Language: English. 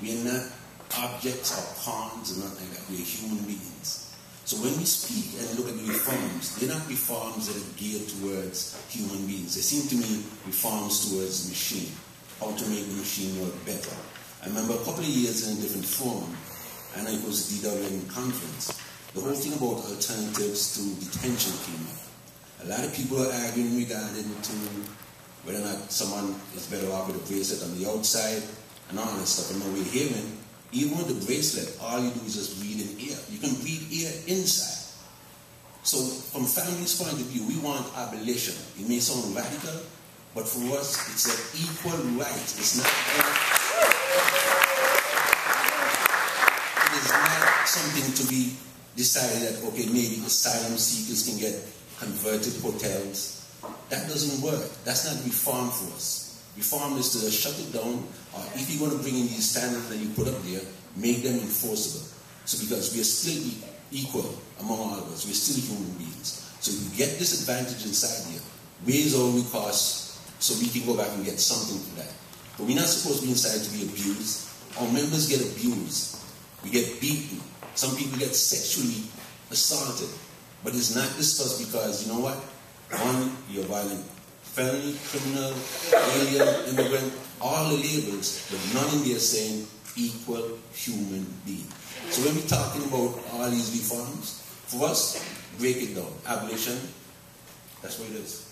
We are not objects or pawns or nothing like that. We are human beings. So when we speak and look at the reforms, they're not reforms that are geared towards human beings. They seem to me reforms towards the machine, how to make the machine work better. I remember a couple of years in a different forum, and it was the DWN conference. The whole thing about alternatives to detention came up. A lot of people are arguing regarding to whether or not someone is better off with a bracelet on the outside and all that stuff. And now we're hearing, even with the bracelet, all you do is just breathe in air. You can breathe air inside. So from family's point of view, we want abolition. It may sound radical, but for us, it's an equal right. It's not, it is not something to be decided that, okay, maybe asylum seekers can get converted hotels. That doesn't work. That's not reform for us. Reform is to shut it down, or if you're going to bring in these standards that you put up there, make them enforceable. So because we are still equal among all of us, we're still human beings. So we get this advantage inside here, raise all we cost, so we can go back and get something for that. But we're not supposed to be inside to be abused. Our members get abused. We get beaten. Some people get sexually assaulted. But it's not discussed because, you know what? One, you're violent. Felony, criminal, alien, immigrant, all the labels, but none in there saying equal human being. So when we're talking about all these reforms, for us, break it down. Abolition, that's what it is.